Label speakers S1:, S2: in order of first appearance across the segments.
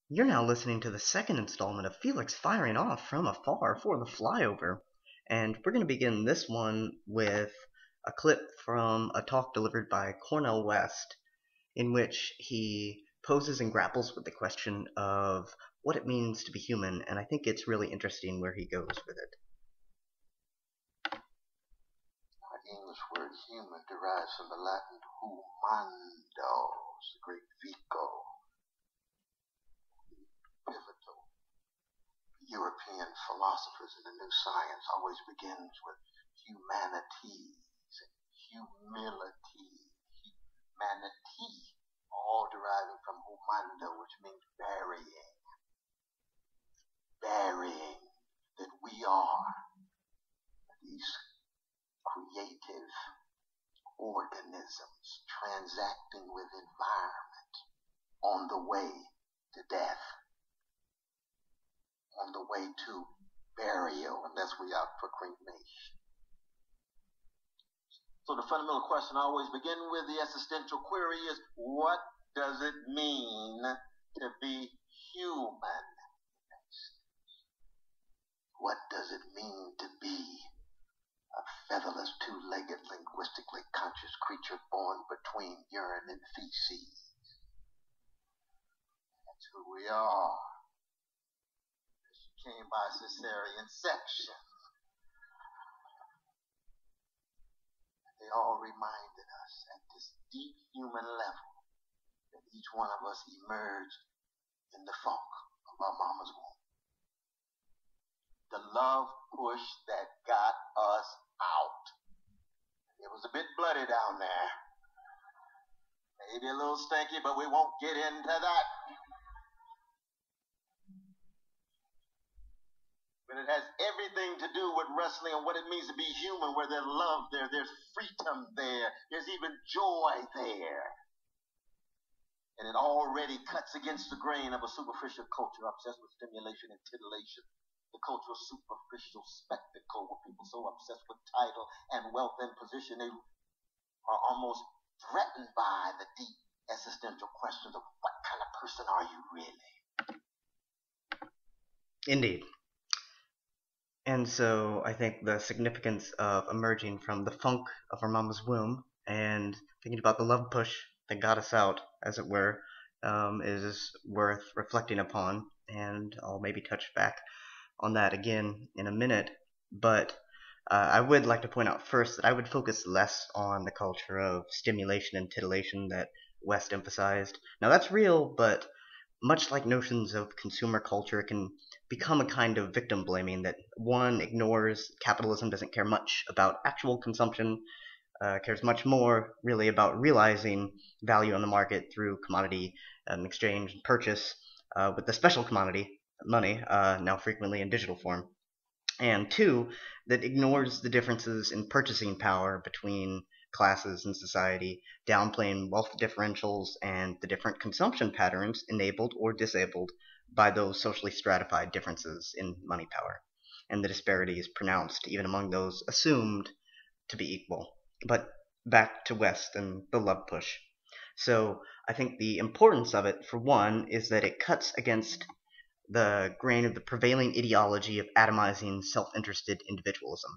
S1: You're now listening to the second installment of Felix firing off from afar for the flyover. And we're going to begin this one with a clip from a talk delivered by Cornel West, in which he poses and grapples with the question of what it means to be human, and I think it's really interesting where he goes with it.
S2: Our English word human derives from the Latin humando, the Greek vico. Pivotal European philosophers in the new science always begins with humanities, humility, humanity, all deriving from humando, which means burying that we are these creative organisms transacting with environment on the way to death, on the way to burial, unless we out for cremation. So the fundamental question I always begin with, the existential query, is what does it mean to be human? What does it mean to be a featherless, two-legged, linguistically conscious creature born between urine and feces? That's who we are. Came by cesarean section. They all reminded us at this deep human level that each one of us emerged in the funk of our mama's womb. The love push that got us out. It was a bit bloody down there. Maybe a little stinky, but we won't get into that. But it has everything to do with wrestling and what it means to be human, where there's love there, there's freedom there, there's even joy there. And it already cuts against the grain of a superficial culture obsessed with stimulation and titillation. The cultural superficial spectacle where people so obsessed with title and wealth and position, they are almost threatened by the deep existential questions of what kind of person are you really?
S1: Indeed. And so I think the significance of emerging from the funk of our mama's womb and thinking about the love push that got us out, as it were, is worth reflecting upon. And I'll maybe touch back on that again in a minute. But I would like to point out first that I would focus less on the culture of stimulation and titillation that West emphasized. Now that's real, but much like notions of consumer culture, it can become a kind of victim blaming that one ignores. Capitalism doesn't care much about actual consumption, cares much more really about realizing value on the market through commodity exchange and purchase, with the special commodity, money, now frequently in digital form. And two, that ignores the differences in purchasing power between classes in society, downplaying wealth differentials and the different consumption patterns enabled or disabled by those socially stratified differences in money power. And the disparity is pronounced even among those assumed to be equal. But back to West and the love push. So I think the importance of it, for one, is that it cuts against the grain of the prevailing ideology of atomizing self-interested individualism.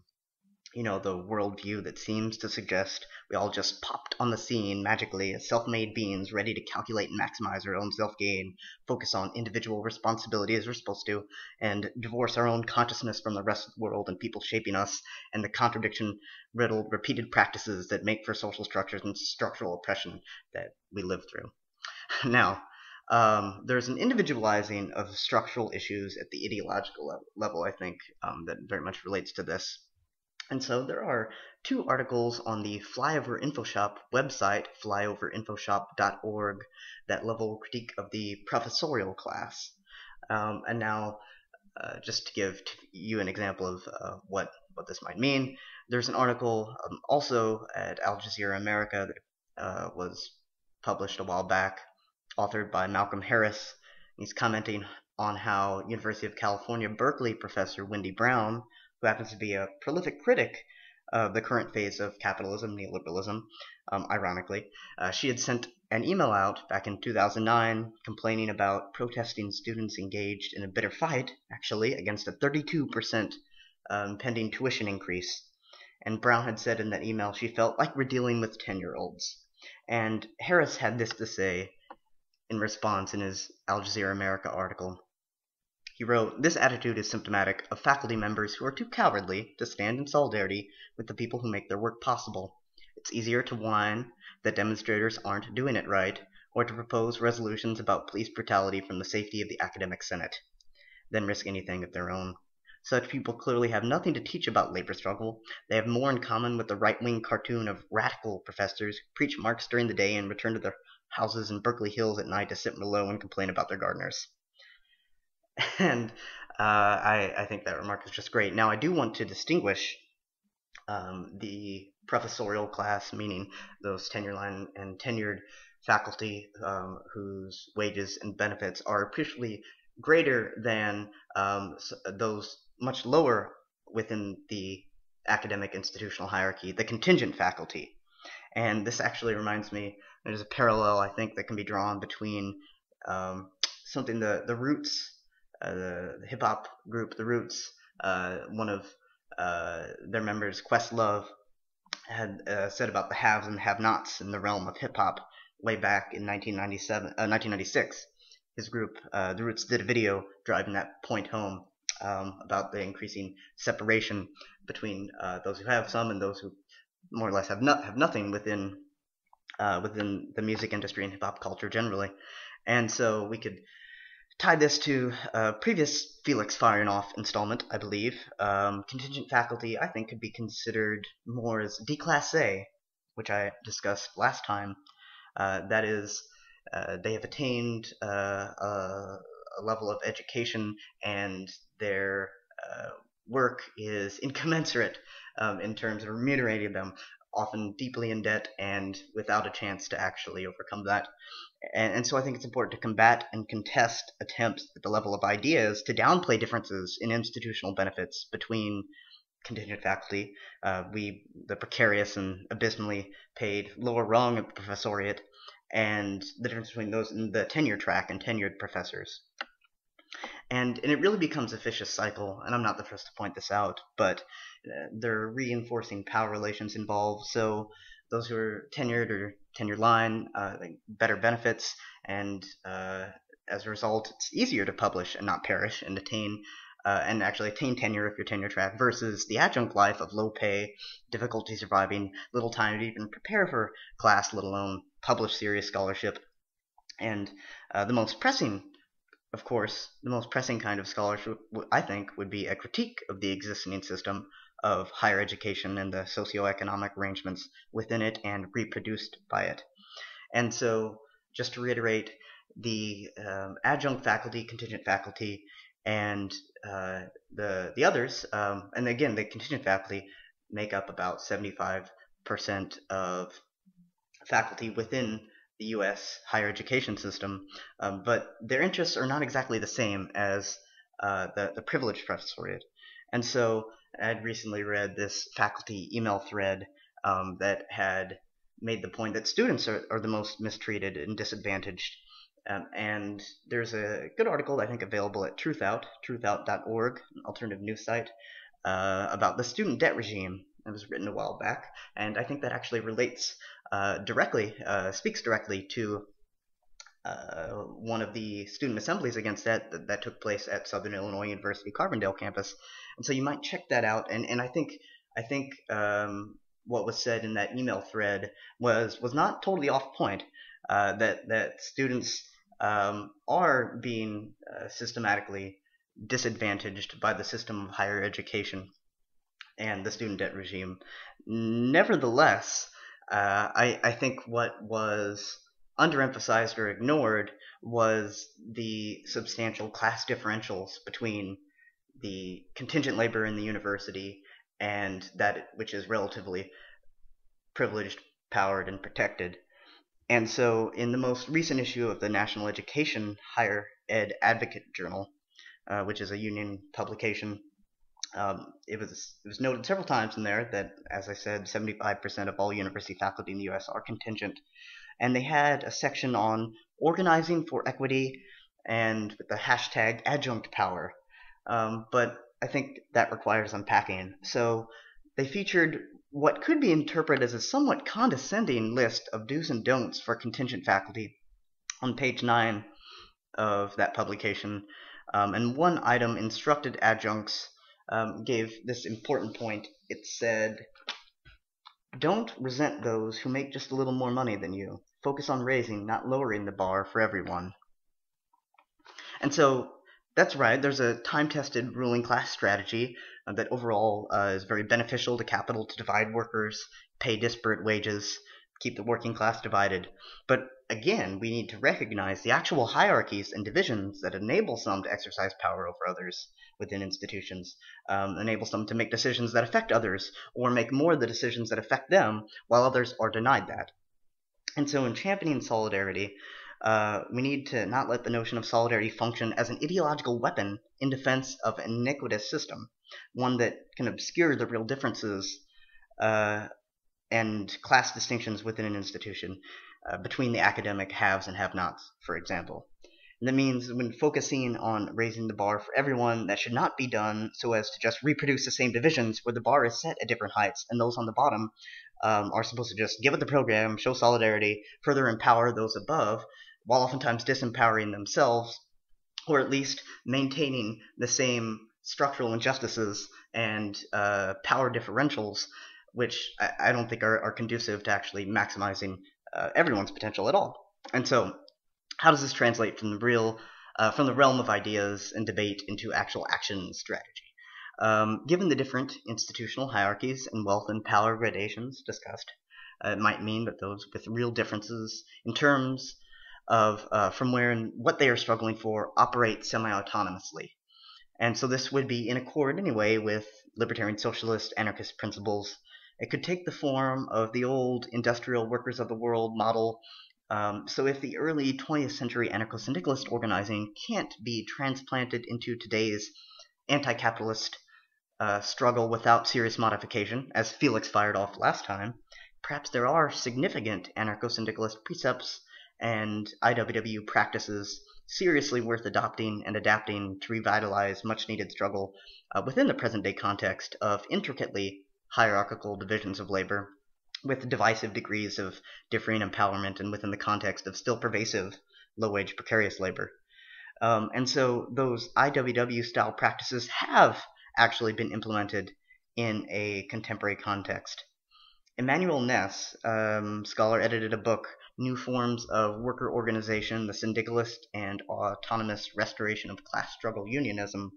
S1: You know, the worldview that seems to suggest we all just popped on the scene magically as self-made beings ready to calculate and maximize our own self-gain, focus on individual responsibility as we're supposed to, and divorce our own consciousness from the rest of the world and people shaping us, and the contradiction-riddled repeated practices that make for social structures and structural oppression that we live through. Now, there's an individualizing of structural issues at the ideological level, I think, that very much relates to this. And so there are two articles on the Flyover InfoShop website, flyoverinfoshop.org, that level critique of the professorial class. And now, just to give you an example of what this might mean, there's an article also at Al Jazeera America that was published a while back, authored by Malcolm Harris. He's commenting on how University of California, Berkeley professor Wendy Brown, who happens to be a prolific critic of the current phase of capitalism, neoliberalism, ironically, she had sent an email out back in 2009 complaining about protesting students engaged in a bitter fight, actually, against a 32% pending tuition increase. And Brown had said in that email she felt like we're dealing with 10-year-olds. And Harris had this to say in response in his Al Jazeera America article. He wrote, "This attitude is symptomatic of faculty members who are too cowardly to stand in solidarity with the people who make their work possible. It's easier to whine that demonstrators aren't doing it right, or to propose resolutions about police brutality from the safety of the academic senate, than risk anything of their own. Such people clearly have nothing to teach about labor struggle. They have more in common with the right-wing cartoon of radical professors who preach Marx during the day and return to their houses in Berkeley Hills at night to sit below and complain about their gardeners." And I think that remark is just great. Now, I do want to distinguish the professorial class, meaning those tenure line and tenured faculty whose wages and benefits are appreciably greater than those much lower within the academic institutional hierarchy, the contingent faculty. And this actually reminds me, there's a parallel I think that can be drawn between something the Roots, the hip hop group, the Roots. One of their members, Questlove, had said about the haves and have-nots in the realm of hip hop way back in 1996. His group, the Roots, did a video driving that point home about the increasing separation between those who have some and those who more or less have nothing within the music industry and hip hop culture generally. And so we could tie this to previous Felix firing off installment, I believe. Contingent faculty, I think, could be considered more as déclassé, which I discussed last time. That is, they have attained a level of education, and their work is incommensurate in terms of remunerating them, often deeply in debt and without a chance to actually overcome that. And so I think it's important to combat and contest attempts at the level of ideas to downplay differences in institutional benefits between contingent faculty, the precarious and abysmally paid lower rung of the professoriate, and the difference between those in the tenure track and tenured professors. And it really becomes a vicious cycle, and I'm not the first to point this out, but there are reinforcing power relations involved. So those who are tenured or tenure line, better benefits, and as a result, it's easier to publish and not perish and actually attain tenure if you're tenure track, versus the adjunct life of low pay, difficulty surviving, little time to even prepare for class, let alone publish serious scholarship. And the most pressing kind of scholarship, I think, would be a critique of the existing system of higher education and the socioeconomic arrangements within it and reproduced by it. And so, just to reiterate, the adjunct faculty, contingent faculty, and the others, and again, the contingent faculty make up about 75% of faculty within the U.S. higher education system, but their interests are not exactly the same as the privileged professoriate. And so I'd recently read this faculty email thread that had made the point that students are the most mistreated and disadvantaged. And there's a good article, I think, available at truthout.org, an alternative news site, about the student debt regime. It was written a while back, and I think that actually relates speaks directly to one of the student assemblies against that took place at Southern Illinois University Carbondale campus. And so you might check that out. And I think what was said in that email thread was not totally off point. That students are being systematically disadvantaged by the system of higher education and the student debt regime. Nevertheless, I think what was underemphasized or ignored was the substantial class differentials between the contingent labor in the university and that which is relatively privileged, powered, and protected. And so in the most recent issue of the National Education Higher Ed Advocate Journal, which is a union publication, it was noted several times in there that, as I said, 75% of all university faculty in the U.S. are contingent. and they had a section on organizing for equity and with the hashtag adjunct power. But I think that requires unpacking. So they featured what could be interpreted as a somewhat condescending list of do's and don'ts for contingent faculty on page 9 of that publication. And one item, instructed adjuncts, gave this important point. It said, don't resent those who make just a little more money than you. Focus on raising, not lowering the bar for everyone. And so that's right, there's a time-tested ruling class strategy that overall is very beneficial to capital to divide workers, pay disparate wages, keep the working class divided. But again, we need to recognize the actual hierarchies and divisions that enable some to exercise power over others within institutions, enable some to make decisions that affect others, or make more of the decisions that affect them, while others are denied that. And so in championing solidarity, we need to not let the notion of solidarity function as an ideological weapon in defense of an iniquitous system, one that can obscure the real differences and class distinctions within an institution between the academic haves and have-nots, for example. And that means when focusing on raising the bar for everyone, that should not be done so as to just reproduce the same divisions where the bar is set at different heights, and those on the bottom are supposed to just give it the program, show solidarity, further empower those above, while oftentimes disempowering themselves, or at least maintaining the same structural injustices and power differentials, which I don't think are conducive to actually maximizing everyone's potential at all. And so, how does this translate from the realm of ideas and debate into actual action strategy? Given the different institutional hierarchies and wealth and power gradations discussed, it might mean that those with real differences in terms of from where and what they are struggling for operate semi-autonomously. And so this would be in accord anyway with libertarian socialist anarchist principles. It could take the form of the old industrial workers of the world model. So if the early 20th century anarcho-syndicalist organizing can't be transplanted into today's anti-capitalist struggle without serious modification, as Felix fired off last time, perhaps there are significant anarcho-syndicalist precepts and IWW practices seriously worth adopting and adapting to revitalize much-needed struggle within the present-day context of intricately hierarchical divisions of labor, with divisive degrees of differing empowerment and within the context of still pervasive low-wage precarious labor. And so those IWW-style practices have actually been implemented in a contemporary context. Emmanuel Ness, scholar, edited a book, New Forms of Worker Organization, the Syndicalist and Autonomous Restoration of Class Struggle Unionism,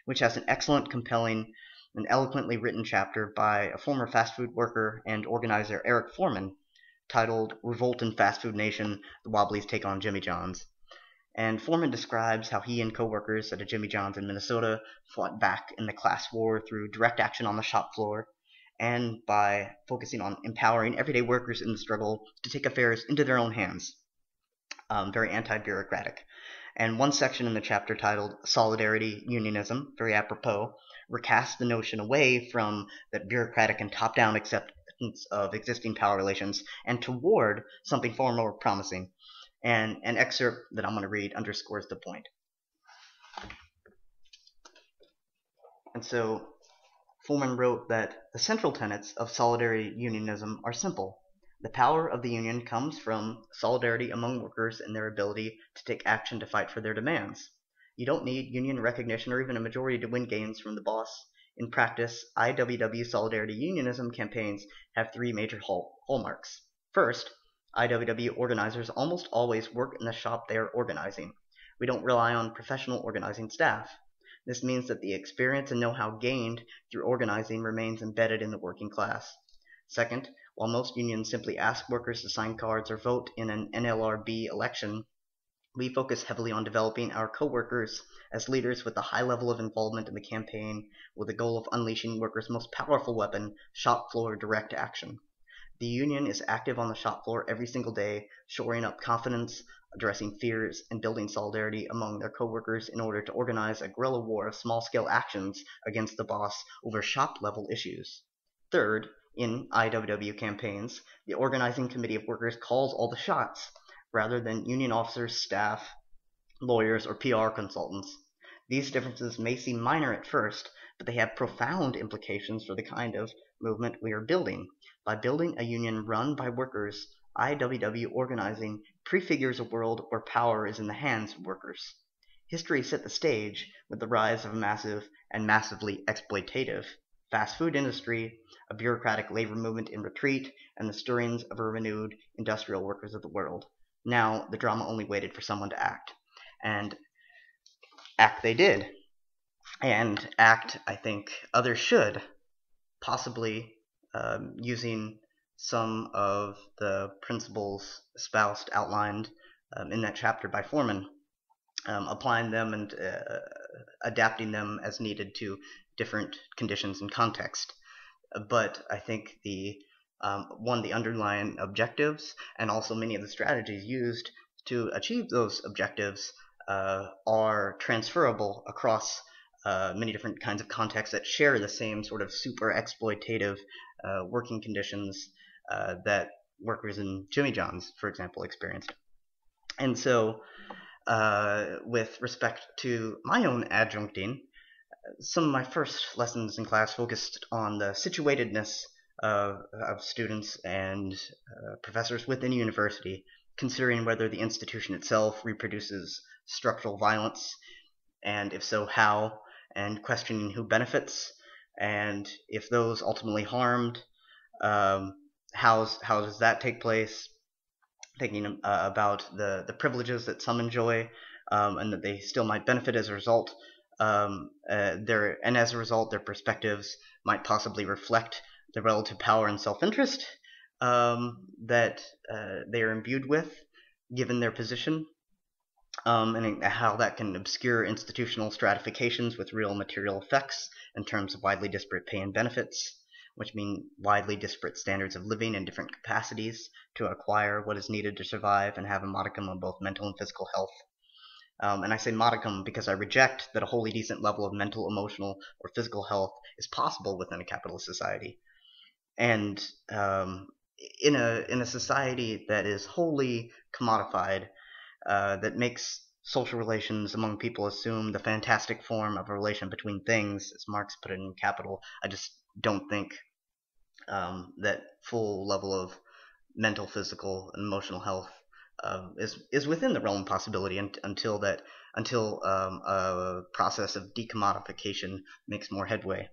S1: which has an excellent, compelling, and eloquently written chapter by a former fast food worker and organizer, Eric Foreman, titled Revolt in Fast Food Nation, The Wobblies Take on Jimmy John's. And Foreman describes how he and coworkers at a Jimmy John's in Minnesota fought back in the class war through direct action on the shop floor, and by focusing on empowering everyday workers in the struggle to take affairs into their own hands. Very anti-bureaucratic. And one section in the chapter titled Solidarity Unionism, very apropos, recasts the notion away from that bureaucratic and top-down acceptance of existing power relations and toward something far more promising. And an excerpt that I'm going to read underscores the point. And so Foreman wrote that the central tenets of solidarity unionism are simple. The power of the union comes from solidarity among workers and their ability to take action to fight for their demands. You don't need union recognition or even a majority to win gains from the boss. In practice, IWW solidarity unionism campaigns have three major hallmarks. First, IWW organizers almost always work in the shop they are organizing. We don't rely on professional organizing staff. This means that the experience and know-how gained through organizing remains embedded in the working class. Second, while most unions simply ask workers to sign cards or vote in an NLRB election, we focus heavily on developing our co-workers as leaders with a high level of involvement in the campaign, with the goal of unleashing workers' most powerful weapon, shop floor direct action. The union is active on the shop floor every single day, shoring up confidence, addressing fears, and building solidarity among their co-workers in order to organize a guerrilla war of small-scale actions against the boss over shop-level issues. Third, In IWW campaigns, the organizing committee of workers calls all the shots, rather than union officers, staff, lawyers, or PR consultants. These differences may seem minor at first, but they have profound implications for the kind of movement we are building. By building a union run by workers, IWW organizing prefigures a world where power is in the hands of workers. History set the stage with the rise of a massive and massively exploitative fast food industry, a bureaucratic labor movement in retreat, and the stirrings of a renewed industrial workers of the world. Now the drama only waited for someone to act. And act they did. And act, I think, others should, possibly using some of the principles espoused, outlined in that chapter by Foreman, applying them and adapting them as needed to different conditions and context. But I think the underlying objectives and also many of the strategies used to achieve those objectives are transferable across many different kinds of contexts that share the same sort of super exploitative working conditions that workers in Jimmy John's, for example, experienced. And so, with respect to my own adjuncting, some of my first lessons in class focused on the situatedness of students and professors within a university, considering whether the institution itself reproduces structural violence, and if so, how, and questioning who benefits, and if those ultimately harmed, how does that take place, thinking about the privileges that some enjoy, and that they still might benefit as a result. And as a result, their perspectives might possibly reflect the relative power and self-interest that they are imbued with, given their position, and how that can obscure institutional stratifications with real material effects in terms of widely disparate pay and benefits, which mean widely disparate standards of living in different capacities to acquire what is needed to survive and have a modicum of both mental and physical health. And I say modicum because I reject that a wholly decent level of mental, emotional, or physical health is possible within a capitalist society. And in a society that is wholly commodified, that makes social relations among people assume the fantastic form of a relation between things, as Marx put it in Capital, I just don't think that full level of mental, physical, and emotional health is within the realm of possibility until a process of decommodification makes more headway.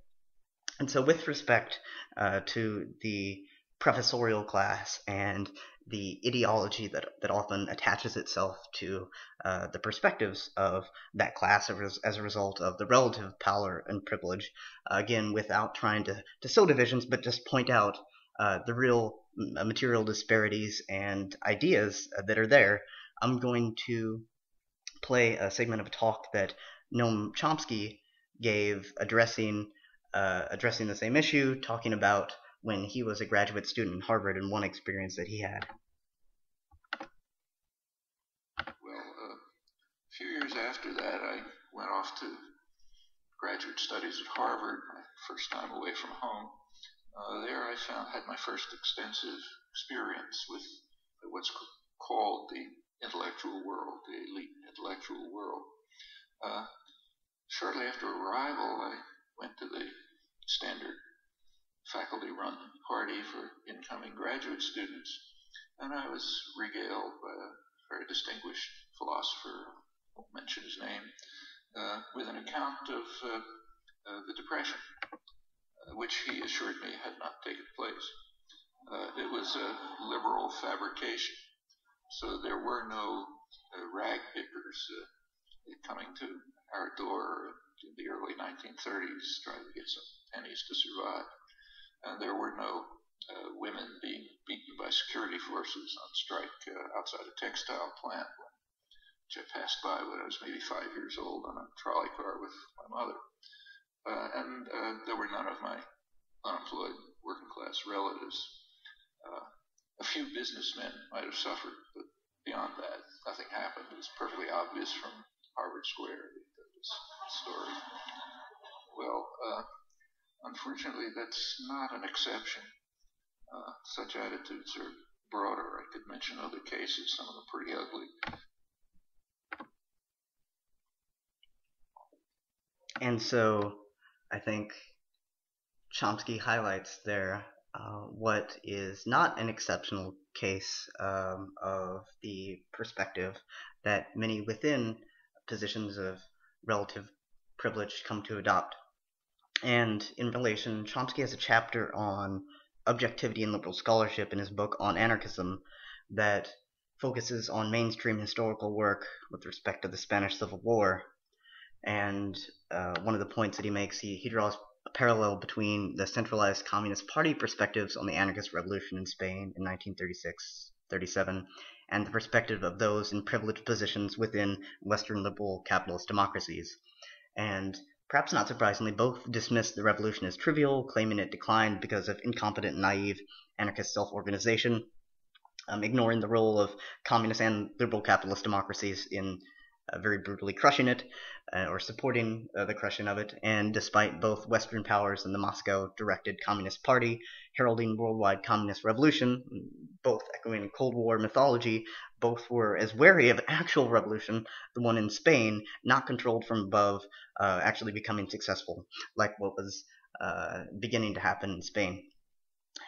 S1: And so, with respect to the professorial class and the ideology that often attaches itself to the perspectives of that class as a result of the relative power and privilege, again, without trying to sow divisions, but just point out the real material disparities and ideas that are there, I'm going to play a segment of a talk that Noam Chomsky gave addressing the same issue, talking about when he was a graduate student in Harvard and one experience that he had.
S3: Well, a few years after that, I went off to graduate studies at Harvard, my first time away from home. There I had my first extensive experience with what's called the intellectual world, the elite intellectual world. Shortly after arrival, I went to the standard faculty-run party for incoming graduate students, and I was regaled by a very distinguished philosopher, I won't mention his name, with an account of the Depression, which he assured me had not taken place. It was a liberal fabrication, so there were no rag pickers coming to our door in the early 1930s trying to get some pennies to survive. And there were no women being beaten by security forces on strike outside a textile plant, which I passed by when I was maybe 5 years old on a trolley car with my mother. And there were none of my unemployed working class relatives. A few businessmen might have suffered, but beyond that, nothing happened. It was perfectly obvious from Harvard Square, this story. Well, unfortunately, that's not an exception. Such attitudes are broader. I could mention other cases, some of them pretty ugly.
S1: And so I think Chomsky highlights there what is not an exceptional case of the perspective that many within positions of relative privilege come to adopt. And in relation, Chomsky has a chapter on objectivity in liberal scholarship in his book On Anarchism that focuses on mainstream historical work with respect to the Spanish Civil War. And one of the points that he makes, he draws a parallel between the centralized Communist Party perspectives on the anarchist revolution in Spain in 1936-37 and the perspective of those in privileged positions within Western liberal capitalist democracies. And perhaps not surprisingly, both dismissed the revolution as trivial, claiming it declined because of incompetent and naive anarchist self-organization, ignoring the role of communist and liberal capitalist democracies in very brutally crushing it, or supporting the crushing of it. And despite both Western powers and the Moscow-directed Communist Party heralding worldwide communist revolution, both echoing Cold War mythology, both were as wary of actual revolution, the one in Spain, not controlled from above, actually becoming successful, like what was beginning to happen in Spain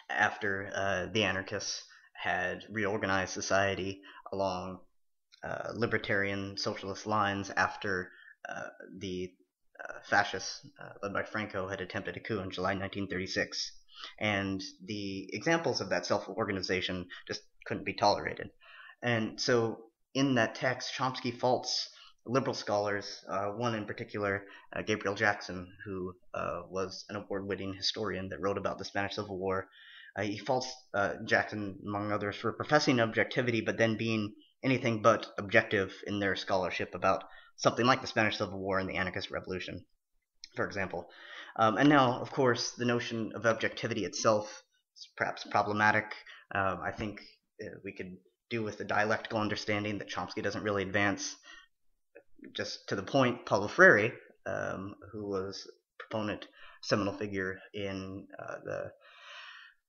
S1: after the anarchists had reorganized society along libertarian socialist lines after the fascists, led by Franco, had attempted a coup in July 1936. And the examples of that self-organization just couldn't be tolerated. And so in that text, Chomsky faults liberal scholars, one in particular, Gabriel Jackson, who was an award-winning historian that wrote about the Spanish Civil War. He faults Jackson, among others, for professing objectivity, but then being anything but objective in their scholarship about something like the Spanish Civil War and the Anarchist Revolution, for example. And now, of course, the notion of objectivity itself is perhaps problematic. I think we could do with the dialectical understanding that Chomsky doesn't really advance. Just to the point, Paulo Freire, who was a proponent, seminal figure in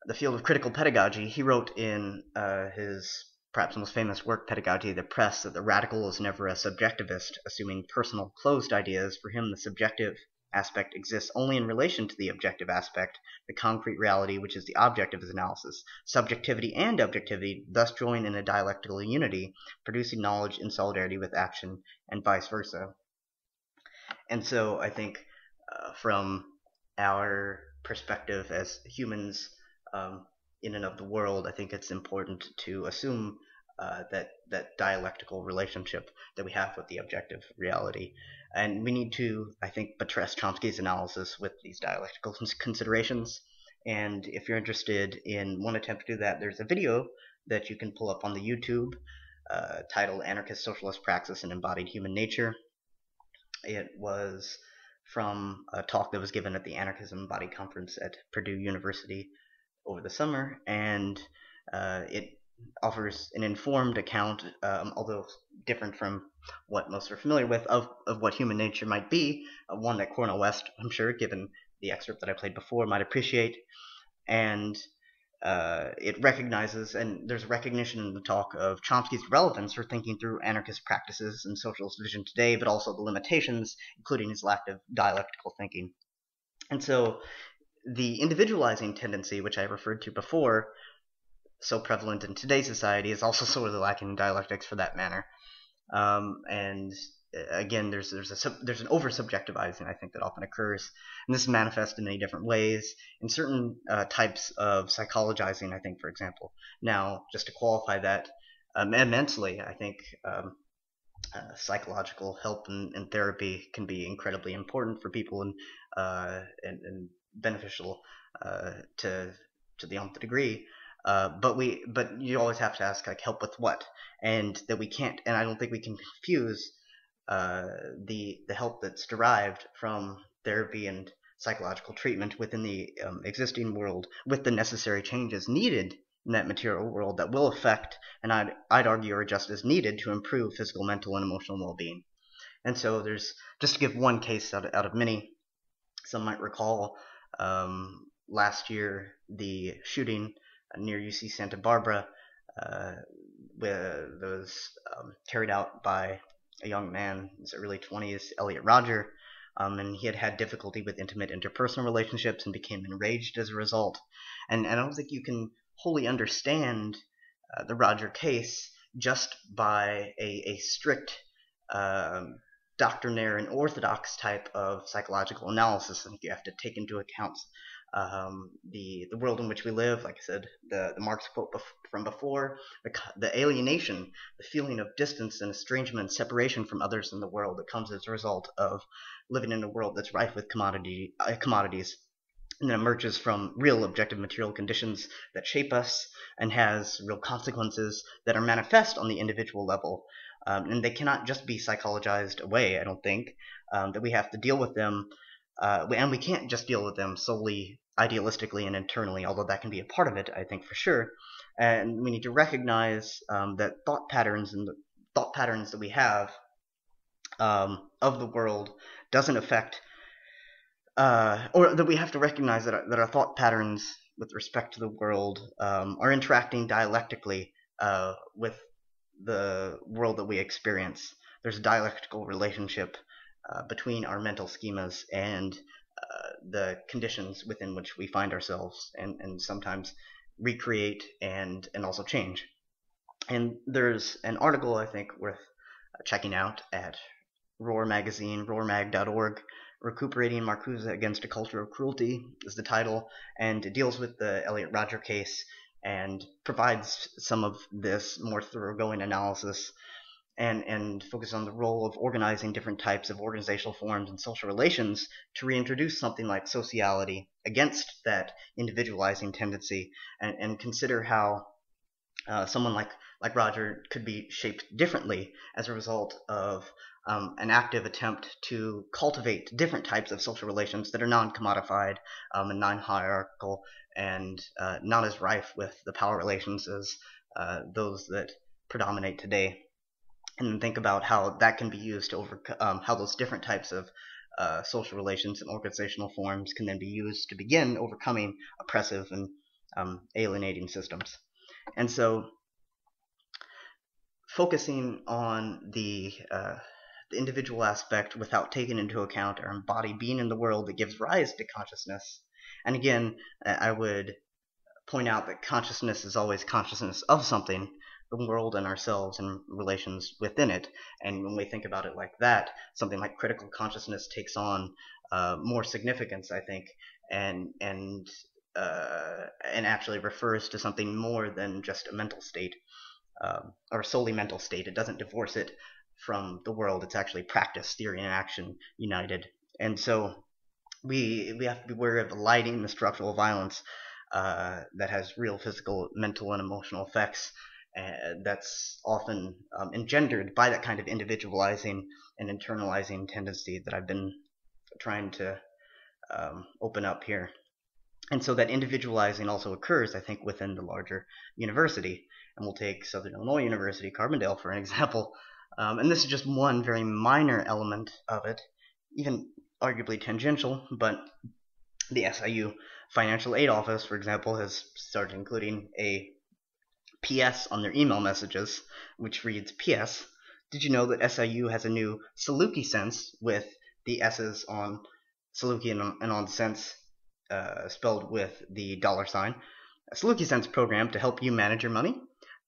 S1: the field of critical pedagogy, he wrote in his perhaps most famous work, Pedagogy of the Press, that the radical is never a subjectivist, assuming personal closed ideas. For him, the subjective aspect exists only in relation to the objective aspect, the concrete reality, which is the object of his analysis. Subjectivity and objectivity thus join in a dialectical unity, producing knowledge in solidarity with action, and vice versa. And so I think from our perspective as humans in and of the world, I think it's important to assume that dialectical relationship that we have with the objective reality. And we need to, I think, buttress Chomsky's analysis with these dialectical considerations. And if you're interested in one attempt to do that, there's a video that you can pull up on the YouTube titled Anarchist Socialist Praxis and Embodied Human Nature. It was from a talk that was given at the Anarchism Embodied Conference at Purdue University over the summer, and it offers an informed account, although different from what most are familiar with, of what human nature might be, one that Cornel West, I'm sure, given the excerpt that I played before, might appreciate. And it recognizes, and there's recognition in the talk of Chomsky's relevance for thinking through anarchist practices and socialist vision today, but also the limitations, including his lack of dialectical thinking. And so the individualizing tendency, which I referred to before, so prevalent in today's society, is also sorely lacking in dialectics for that matter. And again, there's an over-subjectivizing, I think, that often occurs, and this is manifest in many different ways. In certain types of psychologizing, I think, for example. Now, just to qualify that immensely, I think psychological help and therapy can be incredibly important for people and beneficial to the nth degree. But you always have to ask, like, help with what, and that we can't, and I don't think we can confuse the help that's derived from therapy and psychological treatment within the existing world with the necessary changes needed in that material world that will affect, and I'd argue are just as needed to improve physical, mental, and emotional well-being. And so there's, just to give one case out of many, some might recall last year the shooting near UC Santa Barbara, that was carried out by a young man in his early 20s, Elliot Rodger, and he had had difficulty with intimate interpersonal relationships and became enraged as a result. And I don't think you can wholly understand the Rodger case just by a strict doctrinaire and orthodox type of psychological analysis. I think you have to take into account the world in which we live. Like I said, the Marx quote from before, the alienation, the feeling of distance and estrangement, separation from others in the world that comes as a result of living in a world that's rife with commodities, and then emerges from real objective material conditions that shape us and has real consequences that are manifest on the individual level. And they cannot just be psychologized away, I don't think, that we have to deal with them. And we can't just deal with them solely idealistically and internally, although that can be a part of it, I think, for sure. And we need to recognize that thought patterns that we have of the world doesn't affect, or that we have to recognize that our thought patterns with respect to the world are interacting dialectically with the world that we experience. There's a dialectical relationship between our mental schemas and the conditions within which we find ourselves, and sometimes recreate and also change. And there's an article I think worth checking out at Roar Magazine, roarmag.org. Recuperating Marcuse Against a Culture of Cruelty is the title, and it deals with the Elliot Rodger case and provides some of this more thoroughgoing analysis and focus on the role of organizing different types of organizational forms and social relations to reintroduce something like sociality against that individualizing tendency, and consider how someone like Rodger could be shaped differently as a result of an active attempt to cultivate different types of social relations that are non-commodified and non-hierarchical and not as rife with the power relations as those that predominate today. And then think about how that can be used to overcome, how those different types of social relations and organizational forms can then be used to begin overcoming oppressive and alienating systems. And so focusing on the individual aspect without taking into account our embodied being in the world that gives rise to consciousness. And again, I would point out that consciousness is always consciousness of something, the world and ourselves and relations within it. And when we think about it like that, something like critical consciousness takes on more significance, I think, and actually refers to something more than just a mental state, or solely mental state. It doesn't divorce it from the world. It's actually practice, theory, and action united. And so we have to be aware of the lighting, the structural violence that has real physical, mental, and emotional effects that's often engendered by that kind of individualizing and internalizing tendency that I've been trying to open up here. And so that individualizing also occurs, I think, within the larger university. And we'll take Southern Illinois University, Carbondale, for an example. And this is just one very minor element of it, even arguably tangential, but the SIU Financial Aid Office, for example, has started including a PS on their email messages, which reads, PS, did you know that SIU has a new Saluki sense with the S's on Saluki and on cents spelled with the $sign. A Saluki Sense program to help you manage your money.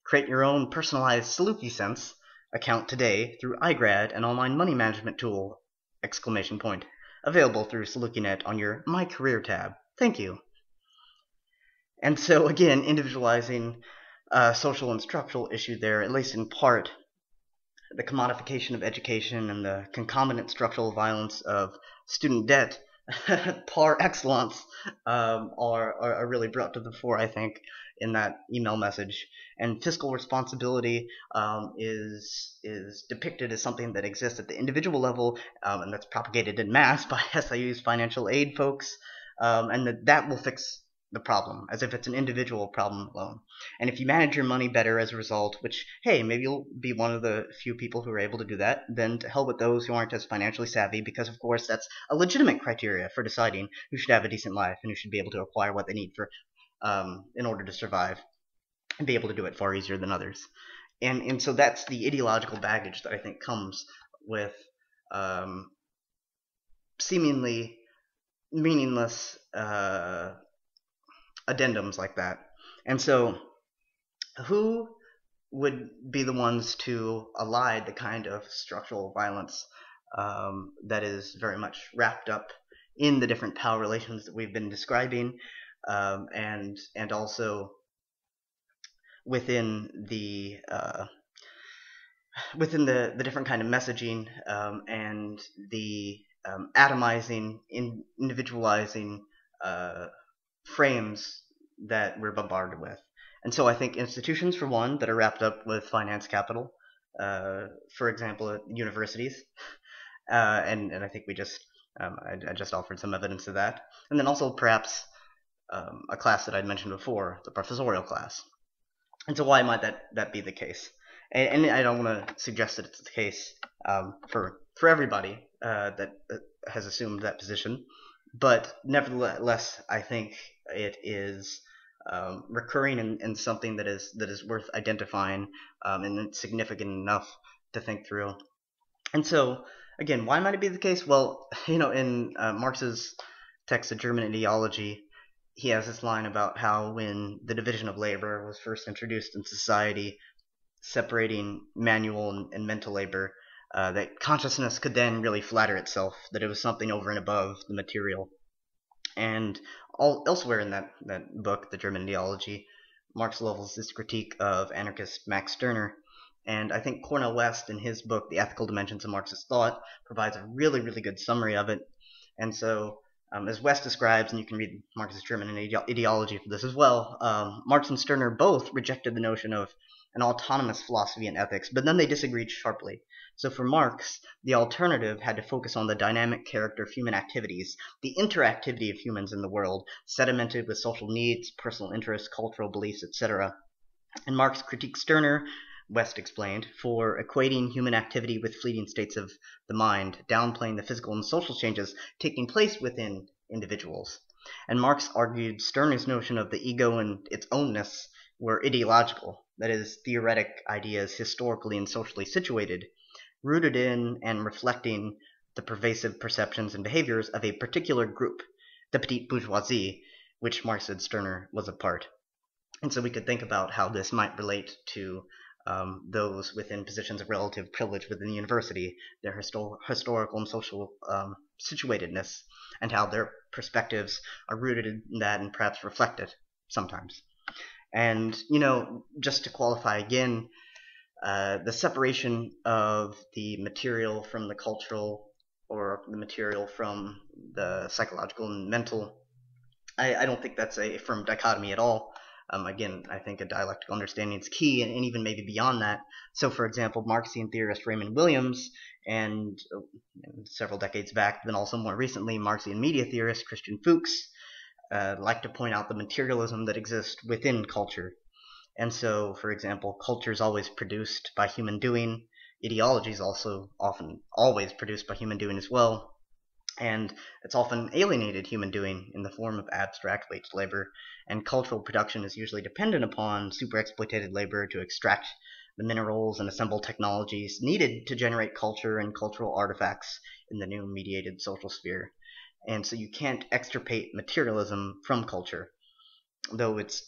S1: Create your own personalized Saluki Sense account today through iGrad, an online money management tool! ! Available through SalukiNet on your My Career tab. Thank you. And so again, individualizing social and structural issue there, at least in part, the commodification of education and the concomitant structural violence of student debt par excellence are really brought to the fore, I think, in that email message. And fiscal responsibility is depicted as something that exists at the individual level, and that's propagated in mass by SIU's financial aid folks, and that will fix the problem, as if it's an individual problem alone. And if you manage your money better as a result, which, hey, maybe you'll be one of the few people who are able to do that, then to hell with those who aren't as financially savvy, because of course that's a legitimate criteria for deciding who should have a decent life and who should be able to acquire what they need for in order to survive and be able to do it far easier than others. And so that's the ideological baggage that I think comes with seemingly meaningless addendums like that. And so who would be the ones to ally the kind of structural violence that is very much wrapped up in the different power relations that we've been describing, and also within the different kind of messaging, and the atomizing, individualizing frames that we're bombarded with. And so I think institutions, for one, that are wrapped up with finance capital, for example, at universities, and I think we just I just offered some evidence of that, and then also perhaps a class that I'd mentioned before, the professorial class. And so why might that be the case? And I don't want to suggest that it's the case for everybody that has assumed that position, but nevertheless, I think it is recurring and something that is worth identifying, and it's significant enough to think through. And so, again, why might it be the case? Well, in Marx's text, The German Ideology, he has this line about how when the division of labor was first introduced in society, separating manual and mental labor, that consciousness could then really flatter itself, that it was something over and above the material. And elsewhere in that book, The German Ideology, Marx levels this critique of anarchist Max Stirner. And I think Cornel West, in his book, The Ethical Dimensions of Marxist Thought, provides a really, really good summary of it. And so, as West describes, and you can read Marx's German Ideology for this as well, Marx and Stirner both rejected the notion of an autonomous philosophy and ethics, but then they disagreed sharply. So for Marx, the alternative had to focus on the dynamic character of human activities, the interactivity of humans in the world, sedimented with social needs, personal interests, cultural beliefs, etc. And Marx critiqued Stirner, West explained, for equating human activity with fleeting states of the mind, downplaying the physical and social changes taking place within individuals. And Marx argued Stirner's notion of the ego and its ownness were ideological, that is, theoretic ideas historically and socially situated, rooted in and reflecting the pervasive perceptions and behaviors of a particular group, the petite bourgeoisie, which Marx said Stirner was a part. And so we could think about how this might relate to those within positions of relative privilege within the university, their historical and social situatedness, and how their perspectives are rooted in that and perhaps reflected sometimes. And, just to qualify again, the separation of the material from the cultural, or the material from the psychological and mental, I don't think that's a firm dichotomy at all. Again, I think a dialectical understanding is key, and even maybe beyond that. So, for example, Marxian theorist Raymond Williams, and several decades back, then also more recently, Marxian media theorist Christian Fuchs, like to point out the materialism that exists within culture. And so, for example, culture is always produced by human doing. Ideology is also often always produced by human doing as well. And it's often alienated human doing in the form of abstract wage labor. And cultural production is usually dependent upon super-exploitated labor to extract the minerals and assemble technologies needed to generate culture and cultural artifacts in the new mediated social sphere. And so you can't extirpate materialism from culture, though it's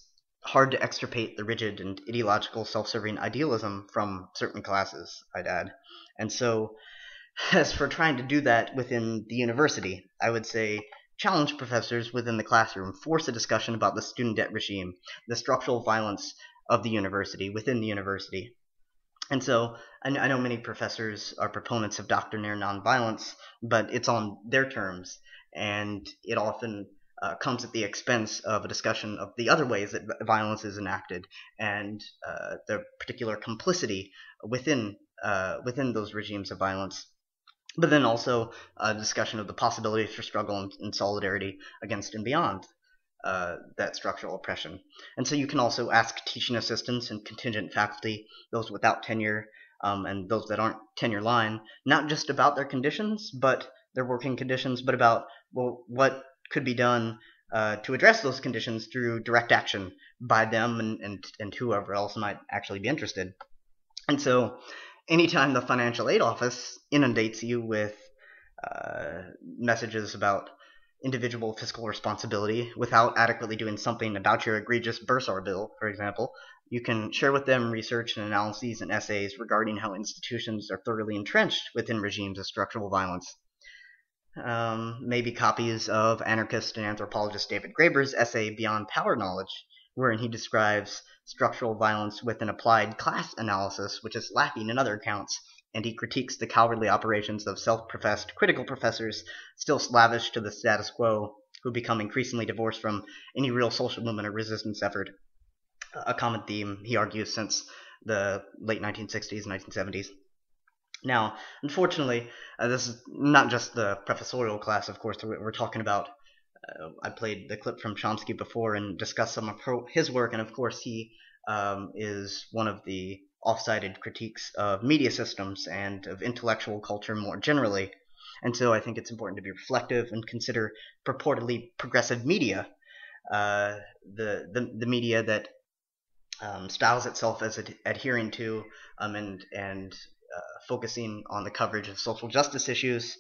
S1: hard to extirpate the rigid and ideological self-serving idealism from certain classes, I'd add. And so, as for trying to do that within the university, I would say challenge professors within the classroom, force a discussion about the student debt regime, the structural violence of the university within the university. And so I know many professors are proponents of doctrinaire nonviolence, but it's on their terms, and it often comes at the expense of a discussion of the other ways that violence is enacted, and the particular complicity within those regimes of violence. But then also a discussion of the possibilities for struggle and solidarity against and beyond that structural oppression. And so you can also ask teaching assistants and contingent faculty, those without tenure and those that aren't tenure line, not just about their conditions, but their working conditions, but about, well, what could be done to address those conditions through direct action by them and whoever else might actually be interested. And so anytime the financial aid office inundates you with messages about individual fiscal responsibility without adequately doing something about your egregious bursar bill, for example, you can share with them research and analyses and essays regarding how institutions are thoroughly entrenched within regimes of structural violence. Maybe copies of anarchist and anthropologist David Graeber's essay Beyond Power Knowledge, wherein he describes structural violence with an applied class analysis, which is lacking in other accounts, and he critiques the cowardly operations of self-professed critical professors still slavish to the status quo, who become increasingly divorced from any real social movement or resistance effort. A common theme, he argues, since the late 1960s and 1970s. Now, unfortunately, this is not just the professorial class, of course, we're talking about. I played the clip from Chomsky before and discussed some of his work, and of course he is one of the oft-cited critiques of media systems and of intellectual culture more generally. And so I think it's important to be reflective and consider purportedly progressive media, the media that styles itself as adhering to and focusing on the coverage of social justice issues,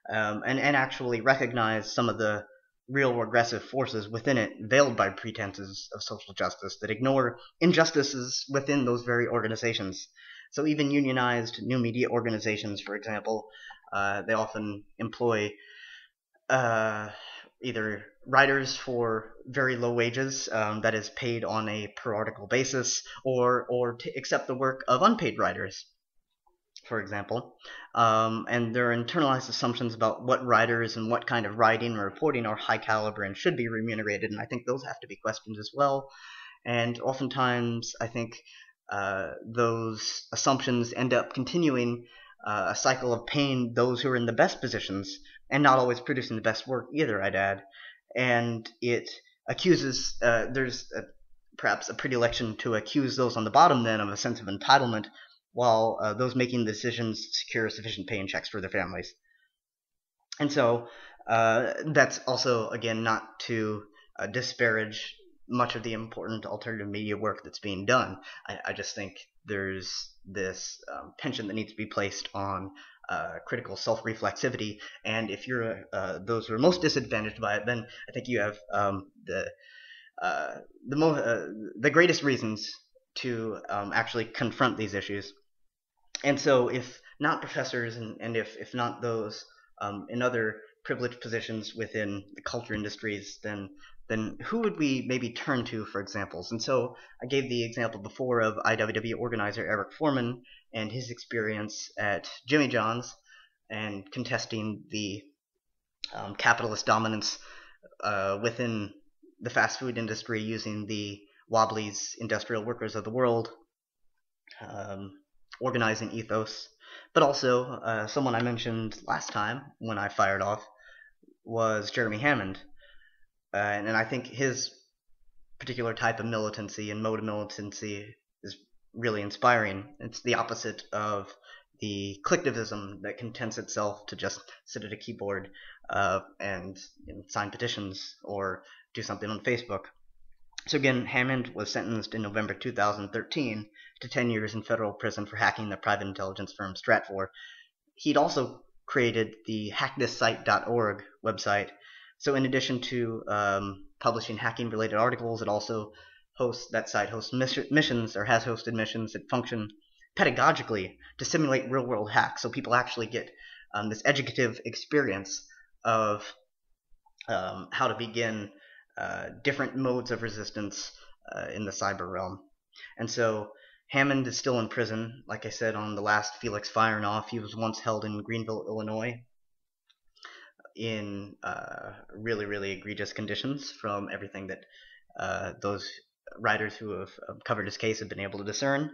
S1: and actually recognize some of the real regressive forces within it, veiled by pretenses of social justice, that ignore injustices within those very organizations. So even unionized new media organizations, for example, they often employ either writers for very low wages, that is paid on a per article basis, or to accept the work of unpaid writers, for example. And there are internalized assumptions about what writers and what kind of writing and reporting are high caliber and should be remunerated, and I think those have to be questioned as well. And oftentimes I think those assumptions end up continuing a cycle of paying those who are in the best positions and not always producing the best work either, I'd add. And it accuses, there's perhaps a predilection to accuse those on the bottom then of a sense of entitlement, while those making the decisions secure sufficient pay and checks for their families. And so that's also, again, not to disparage much of the important alternative media work that's being done. I just think there's this tension that needs to be placed on critical self-reflexivity, and if you're those who are most disadvantaged by it, then I think you have the greatest reasons to actually confront these issues. And so if not professors and if not those in other privileged positions within the culture industries, then who would we maybe turn to for examples? And so I gave the example before of IWW organizer Eric Foreman and his experience at Jimmy John's and contesting the capitalist dominance within the fast food industry using the Wobblies Industrial Workers of the World organizing ethos. But also, someone I mentioned last time when I fired off was Jeremy Hammond. And I think his particular type of militancy and mode of militancy is really inspiring. It's the opposite of the collectivism that contents itself to just sit at a keyboard and sign petitions or do something on Facebook. So again, Hammond was sentenced in November 2013 to 10 years in federal prison for hacking the private intelligence firm Stratfor. He'd also created the hackthisSite.org website. So in addition to publishing hacking-related articles, that site hosts missions, or has hosted missions that function pedagogically to simulate real-world hacks, so people actually get this educative experience of how to begin different modes of resistance in the cyber realm. And so Hammond is still in prison. Like I said on the last Felix firing off, he was once held in Greenville, Illinois in really, really egregious conditions from everything that those writers who have covered his case have been able to discern.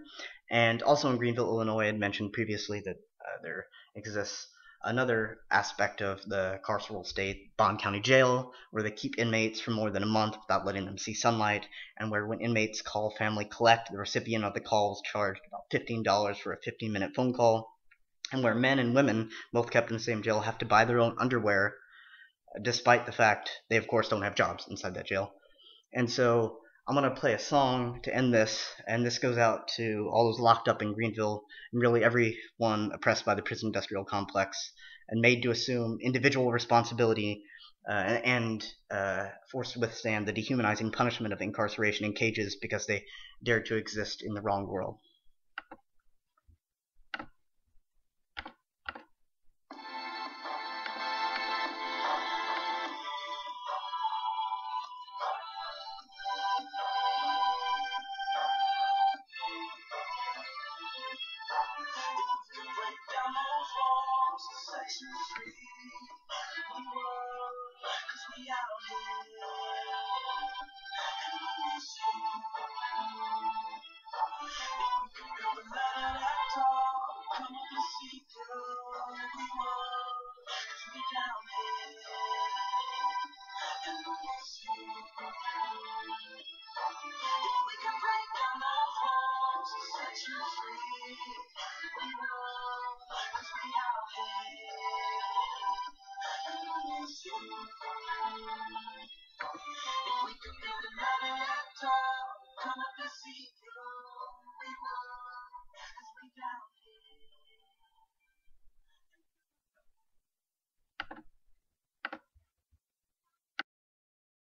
S1: And also in Greenville, Illinois, I had mentioned previously that there exists another aspect of the carceral state, Bond County Jail, where they keep inmates for more than a month without letting them see sunlight, and where when inmates call family collect, the recipient of the call is charged about $15 for a 15-minute phone call, and where men and women, both kept in the same jail, have to buy their own underwear despite the fact they, of course, don't have jobs inside that jail. And so I'm going to play a song to end this, and this goes out to all those locked up in Greenville and really everyone oppressed by the prison industrial complex and made to assume individual responsibility and forced to withstand the dehumanizing punishment of incarceration in cages because they dared to exist in the wrong world.